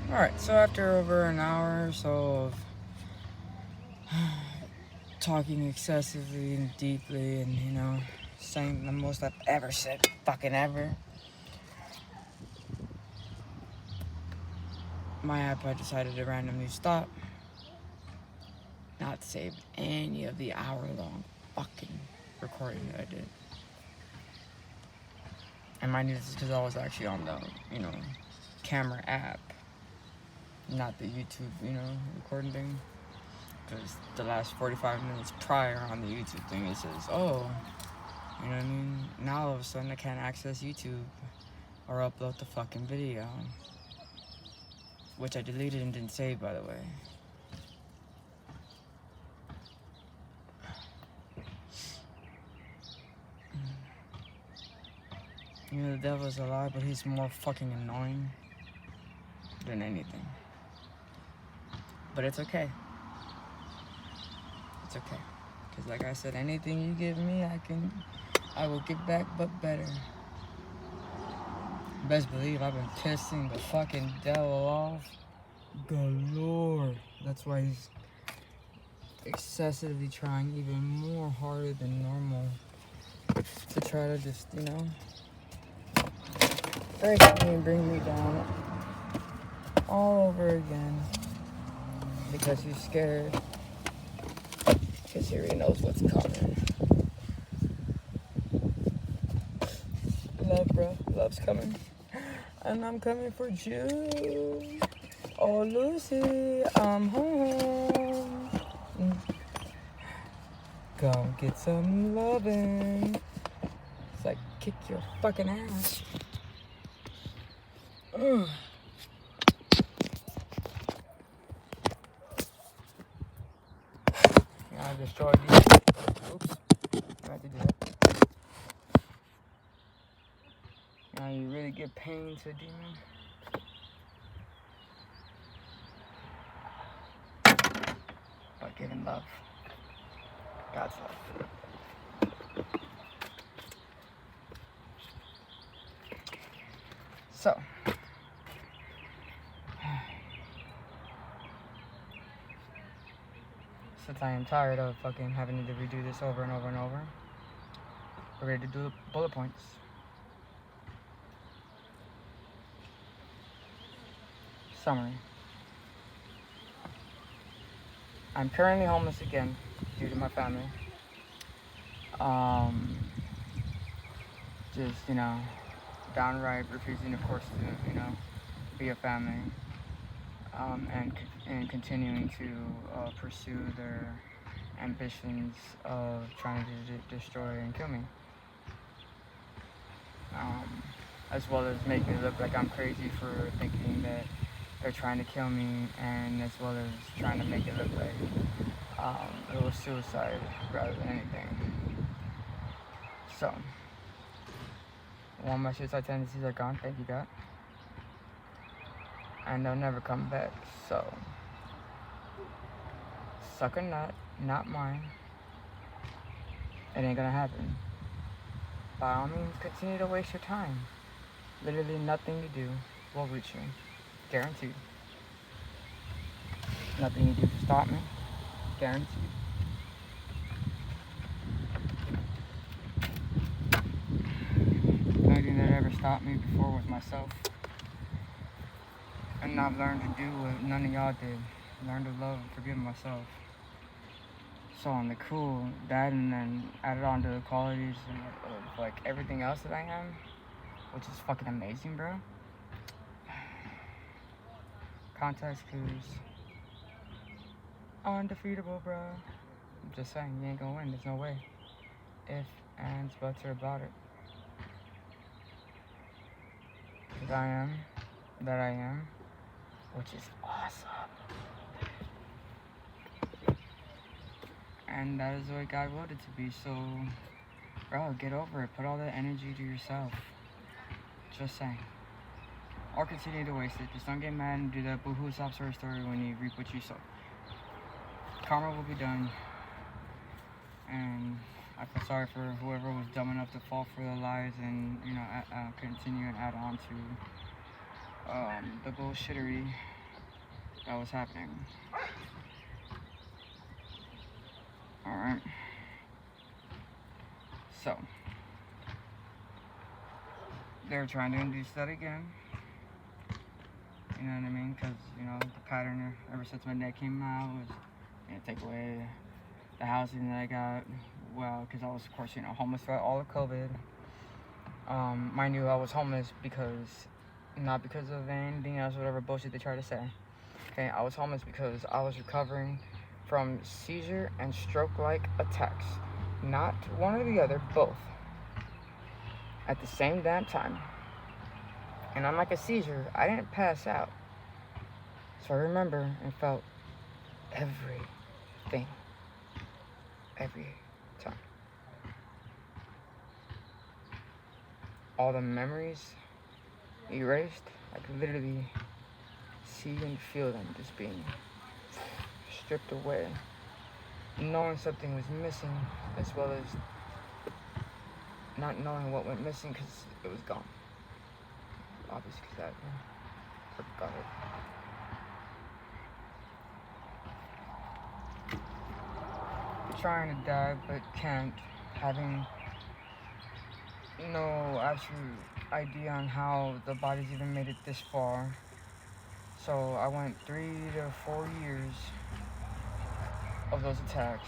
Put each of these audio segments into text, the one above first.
Alright, so after over an hour or so of talking excessively and deeply and, saying the most I've ever said fucking ever, my iPod decided to randomly stop, not save any of the hour-long fucking recording that I did. And mind you, this is because I was actually on the, camera app, not the YouTube, recording thing. Because the last 45 minutes prior on the YouTube thing, it says, oh, you know what I mean? Now all of a sudden I can't access YouTube or upload the fucking video. Which I deleted and didn't save, by the way. The devil's a lie, but he's more fucking annoying than anything. But it's okay. It's okay. Because like I said, anything you give me, I will give back, but better. Best believe I've been pissing the fucking devil off galore. That's why he's excessively trying even more harder than normal to try to just, break me and bring me down all over again. Because he's scared. Because he already knows what's coming. Love, bro. Love's coming. And I'm coming for you. Oh, Lucy, I'm home. Come get some loving. It's like, kick your fucking ass. Ugh. I destroyed these. Oops. I had to do that. You really give pain to a demon. By giving love. God's love. So. Since I am tired of fucking having to redo this over and over and over, we're ready to do the bullet points. Summary. I'm currently homeless again due to my family. Just, downright refusing, of course, to, be a family. And continuing to pursue their ambitions of trying to destroy and kill me. As well as make me look like I'm crazy for thinking that they're trying to kill me, and as well as trying to make it look like it was suicide rather than anything. So, all my suicide tendencies are gone, thank you God. And they'll never come back, so suck a nut, not mine. It ain't gonna happen. By all means, continue to waste your time. Literally nothing you do will reach me. Guaranteed. Nothing you do to stop me. Guaranteed. The only thing that ever stopped me before was myself. And I've learned to do what none of y'all did. Learn to love and forgive myself. So on the cool, that and then added on to the qualities of like everything else that I am, which is fucking amazing, bro. Context clues. Undefeatable, bro. I'm just saying, you ain't gonna win, there's no way. If, ands, buts are about it. Because I am, that I am, which is awesome. And that is the way God willed it to be, so, bro, get over it. Put all that energy to yourself. Just saying. Or continue to waste it. Just don't get mad and do that boohoo sob story when you reap what you sow. Karma will be done. And I feel sorry for whoever was dumb enough to fall for the lies and, continue and add on to the bullshittery that was happening. Alright. So, they're trying to induce that again. You know what I mean? Because, you know, the pattern ever since my dad came out was, you know, take away the housing that I got. Well, because I was, of course, you know, homeless throughout all of COVID. Mind you, I was homeless because, not because of anything else, whatever bullshit they try to say. Okay, I was homeless because I was recovering from seizure and stroke-like attacks. Not one or the other, both. At the same damn time. And unlike a seizure, I didn't pass out. So I remember and felt everything. Every time. All the memories erased. I could literally see and feel them just being stripped away. Knowing something was missing, as well as not knowing what went missing because it was gone. Obviously, because I forgot it. Trying to die, but can't. Having no absolute idea on how the body's even made it this far. So I went 3 to 4 years of those attacks.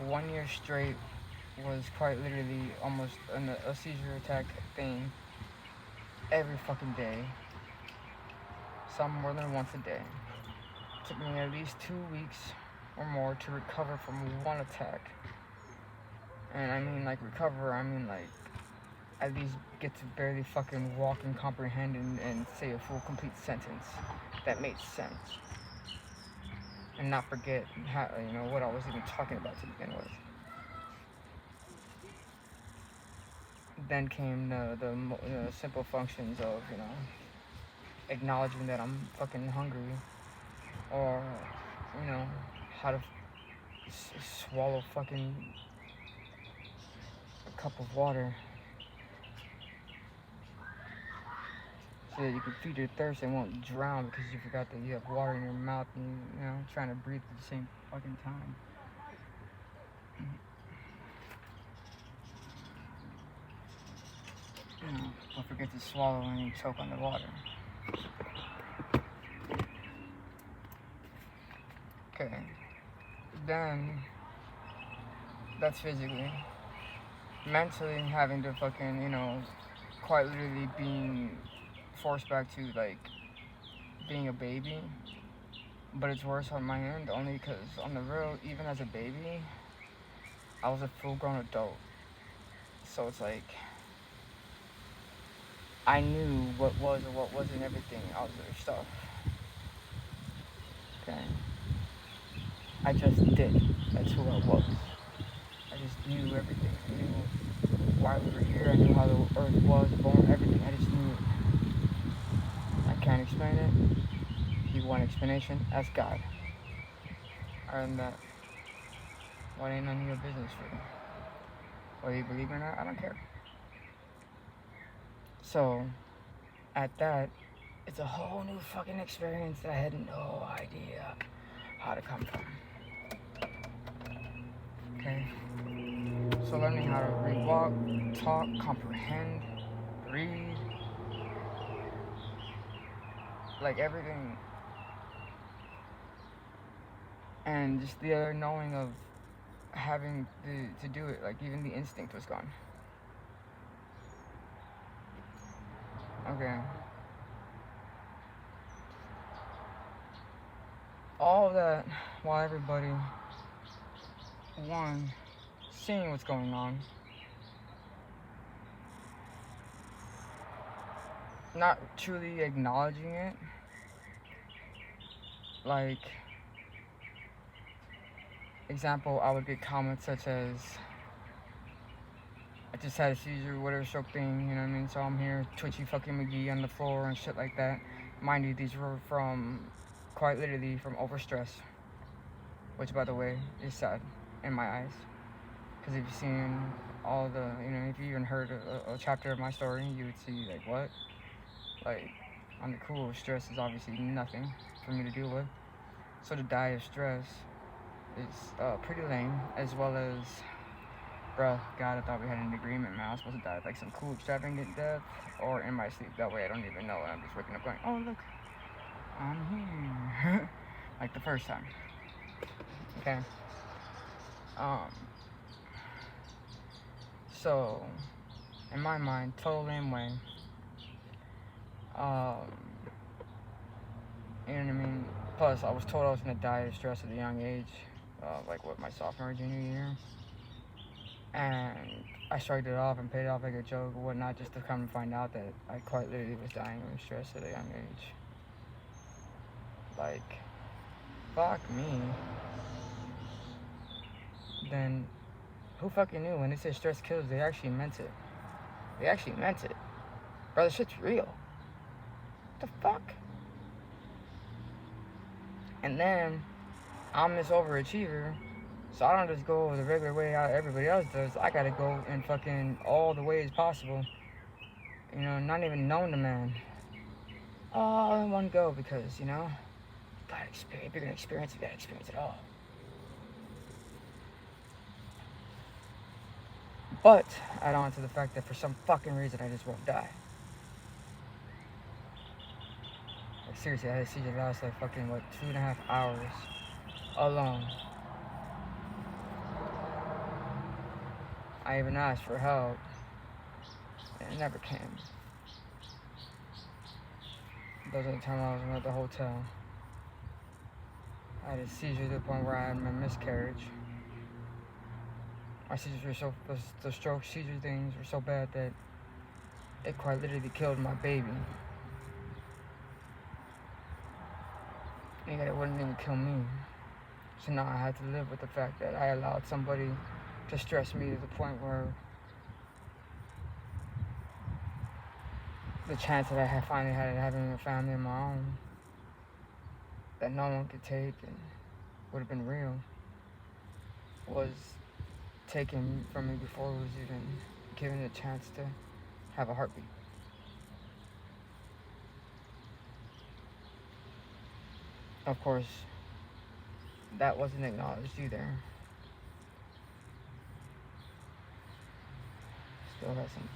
1 year straight was quite literally almost a seizure attack thing every fucking day. Some more than once a day. It took me at least 2 weeks or more to recover from one attack. And I mean like recover, I mean like at least get to barely fucking walk and comprehend and say a full complete sentence that made sense. And not forget how, you know, what I was even talking about to begin with. Then came the simple functions of, you know, acknowledging that I'm fucking hungry, or, you know, how to swallow fucking a cup of water so that you can feed your thirst and won't drown because you forgot that you have water in your mouth and you know, trying to breathe at the same fucking time. You know, don't forget to swallow when you choke on the water. Okay. Then, that's physically. Mentally, having to fucking, you know, quite literally being forced back to, like, being a baby. But it's worse on my end, only because on the real, even as a baby, I was a full-grown adult. So it's like, I knew what was and what wasn't everything out there stuff. Okay? I just did. That's who I was. I just knew everything. I knew why we were here. I knew how the earth was born, everything. I just knew it. I can't explain it. If you want explanation, ask God. Other than that, what ain't none of your business for you? Whether you believe it or not, I don't care. So, at that, it's a whole new fucking experience that I had no idea how to come from. Okay? So learning how to read, walk, talk, comprehend, read, like everything. And just the other knowing of having to do it, like even the instinct was gone. Okay. All of that while everybody, one, seeing what's going on, not truly acknowledging it. Like, example, I would get comments such as, I just had a seizure, whatever stroke thing, you know what I mean? So I'm here, twitchy fucking McGee on the floor and shit like that. Mind you, these were from, quite literally, from overstress. Which, by the way, is sad in my eyes. Because if you've seen all the, you know, if you even heard a chapter of my story, you would see, like, what? Like, on the cool, stress is obviously nothing for me to deal with. So to die of stress is pretty lame, as well as, bruh, God, I thought we had an agreement, man. I was supposed to die of like some cool extravagant death, or in my sleep. That way I don't even know, and I'm just waking up going, oh look, I'm here, like the first time. Okay. Um. So, in my mind, total lame way. Um. You know what I mean? Plus, I was told I was gonna die of stress at a young age, like what, my sophomore, junior year, and I shrugged it off and paid it off like a joke or whatnot, just to come to find out that I quite literally was dying of stress at a young age. Like, fuck me. Then, who fucking knew when they said stress kills, they actually meant it. They actually meant it. Bro, this shit's real. What the fuck? And then, I'm this overachiever, so I don't just go the regular way how everybody else does. I gotta go in fucking all the ways possible. You know, not even known to man. All in one go, because, you know, you gotta experience, if you're gonna experience it, you gotta experience it all. But, add on to the fact that for some fucking reason I just won't die. Like, seriously, I had a seizure last like fucking, what, 2.5 hours alone. I even asked for help, and it never came. Those are the time I was at the hotel. I had a seizure to the point where I had my miscarriage. My seizures were so, the stroke seizure things were so bad that it quite literally killed my baby. And yet it wouldn't even kill me. So now I had to live with the fact that I allowed somebody to stress me to the point where the chance that I had finally had of having a family of my own that no one could take and would have been real was taken from me before it was even given a chance to have a heartbeat. Of course, that wasn't acknowledged either. Still has some.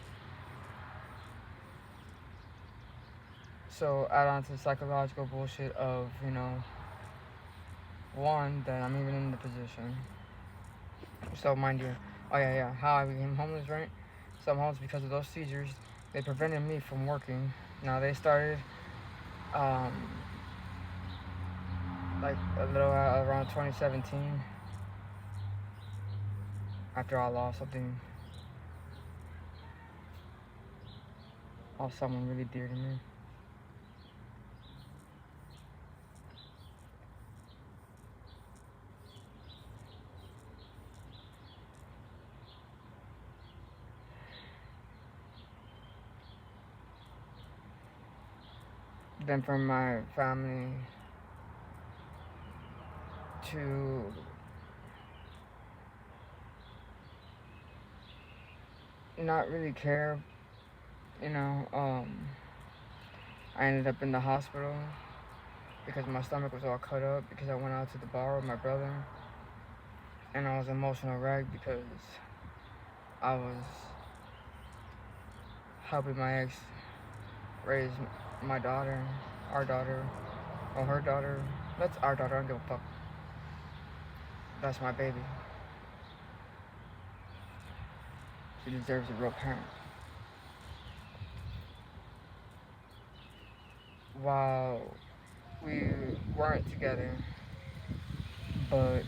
So add on to the psychological bullshit of, you know, one, that I'm even in the position. So mind you, oh yeah, how I became homeless, right? So I'm homeless because of those seizures. They prevented me from working. Now they started, like a little around 2017, after I lost someone really dear to me. Then from my family to not really care, you know, I ended up in the hospital because my stomach was all cut up because I went out to the bar with my brother, and I was an emotional wreck because I was helping my ex raise my daughter, our daughter, or her daughter. That's our daughter, I don't give a fuck. That's my baby. She deserves a real parent. While we weren't together, but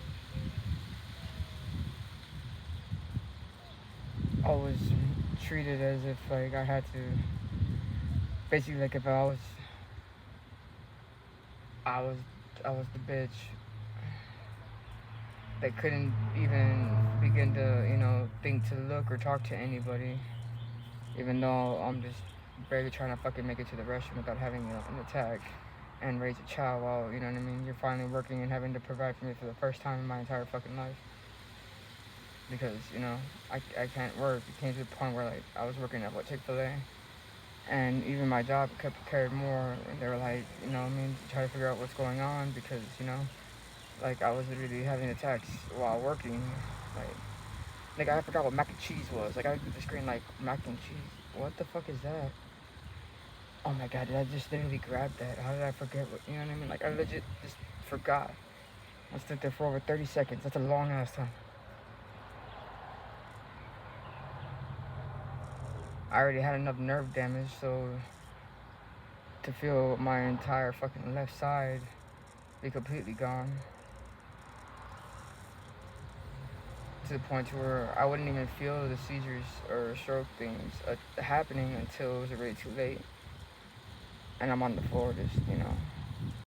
I was treated as if like I had to, basically like if I was I was the bitch that couldn't even begin to, you know, think to look or talk to anybody, even though I'm just barely trying to fucking make it to the restroom without having, you know, an attack and raise a child while, you know what I mean, you're finally working and having to provide for me for the first time in my entire fucking life. Because, you know, I can't work. It came to the point where, like, I was working at, what, Chick-fil-A? And even my job kept carried more. And they were like, you know what I mean, try to figure out what's going on because, you know, Like, I was literally having attacks while working. Like, I forgot what mac and cheese was. Like, I looked at the screen like, mac and cheese? What the fuck is that? Oh my god, did I just literally grab that? How did I forget what, you know what I mean? Like, I legit just forgot. I stood there for over 30 seconds. That's a long ass time. I already had enough nerve damage, so to feel my entire fucking left side be completely gone. To the point to where I wouldn't even feel the seizures or stroke things happening until it was already too late. And I'm on the floor just,